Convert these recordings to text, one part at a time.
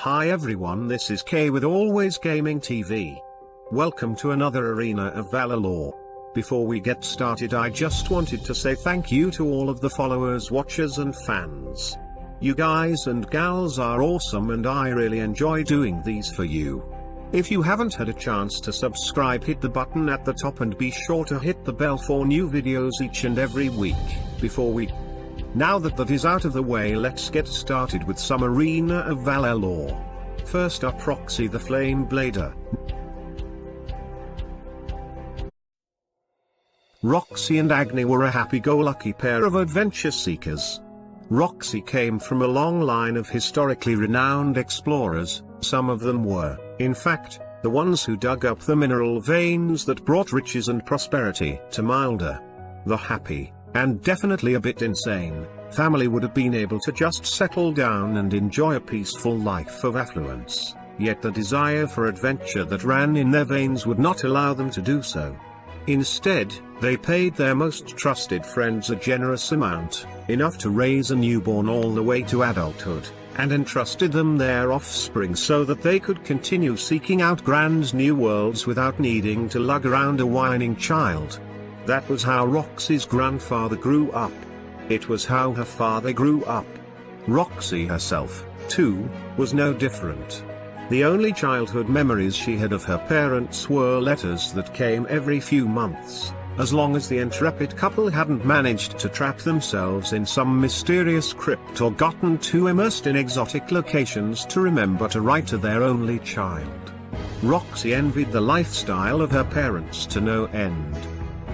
Hi everyone, this is K with Always Gaming TV. Welcome to another arena of VaLore. Before we get started, I just wanted to say thank you to all of the followers, watchers and fans. You guys and gals are awesome and I really enjoy doing these for you. If you haven't had a chance to subscribe, hit the button at the top and be sure to hit the bell for new videos each and every week. Now that is out of the way, let's get started with some arena of VaLore. First up, Roxie the Flame Blader. Roxie and Agni were a happy-go-lucky pair of adventure seekers. Roxie came from a long line of historically renowned explorers. Some of them were, in fact, the ones who dug up the mineral veins that brought riches and prosperity to Milder. The happy, and definitely a bit insane, family would have been able to just settle down and enjoy a peaceful life of affluence, yet the desire for adventure that ran in their veins would not allow them to do so. Instead, they paid their most trusted friends a generous amount, enough to raise a newborn all the way to adulthood, and entrusted them their offspring so that they could continue seeking out grand new worlds without needing to lug around a whining child. That was how Roxie's grandfather grew up. It was how her father grew up. Roxie herself, too, was no different. The only childhood memories she had of her parents were letters that came every few months, as long as the intrepid couple hadn't managed to trap themselves in some mysterious crypt or gotten too immersed in exotic locations to remember to write to their only child. Roxie envied the lifestyle of her parents to no end.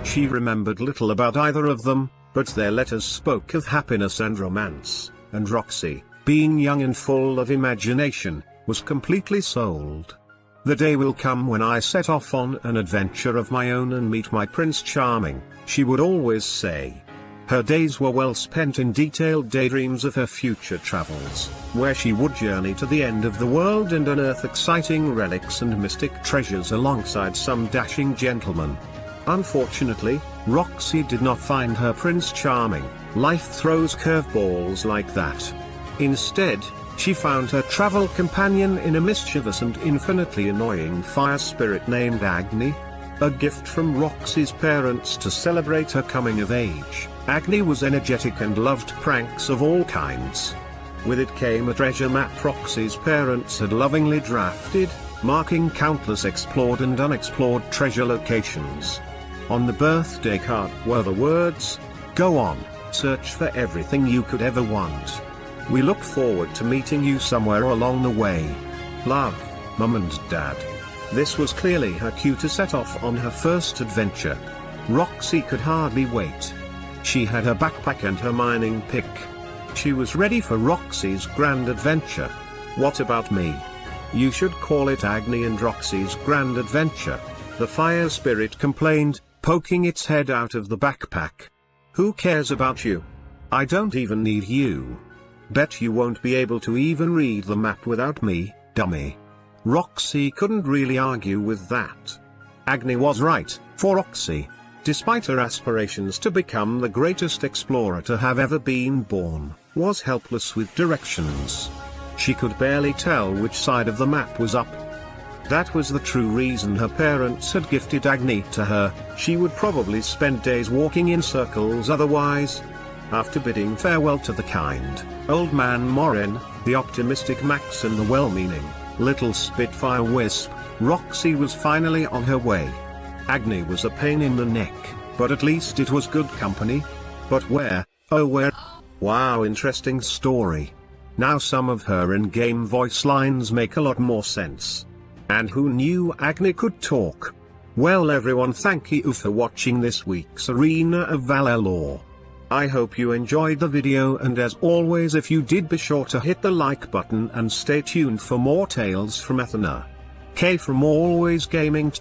She remembered little about either of them, but their letters spoke of happiness and romance, and Roxie, being young and full of imagination, was completely sold. The day will come when I set off on an adventure of my own and meet my Prince Charming, she would always say. Her days were well spent in detailed daydreams of her future travels, where she would journey to the end of the world and unearth exciting relics and mystic treasures alongside some dashing gentleman. Unfortunately, Roxie did not find her Prince Charming. Life throws curveballs like that. Instead, she found her travel companion in a mischievous and infinitely annoying fire spirit named Agni. A gift from Roxie's parents to celebrate her coming of age, Agni was energetic and loved pranks of all kinds. With it came a treasure map Roxie's parents had lovingly drafted, marking countless explored and unexplored treasure locations. On the birthday card were the words, "Go on, search for everything you could ever want. We look forward to meeting you somewhere along the way. Love, Mum and Dad." This was clearly her cue to set off on her first adventure. Roxie could hardly wait. She had her backpack and her mining pick. She was ready for Roxie's grand adventure. What about me? You should call it Agni and Roxie's grand adventure, the fire spirit complained, poking its head out of the backpack. Who cares about you? I don't even need you. Bet you won't be able to even read the map without me, dummy. Roxie couldn't really argue with that. Agni was right, for Roxie, despite her aspirations to become the greatest explorer to have ever been born, was helpless with directions. She could barely tell which side of the map was up. That was the true reason her parents had gifted Agni to her. She would probably spend days walking in circles otherwise. After bidding farewell to the kind, old man Morin, the optimistic Max and the well-meaning, little Spitfire Wisp, Roxie was finally on her way. Agni was a pain in the neck, but at least it was good company. But where, oh where? Wow, interesting story. Now some of her in-game voice lines make a lot more sense. And who knew Agni could talk? Well everyone, thank you for watching this week's Arena of VaLore. I hope you enjoyed the video, and as always, if you did, be sure to hit the like button and stay tuned for more tales from Athena. K from Always Gaming.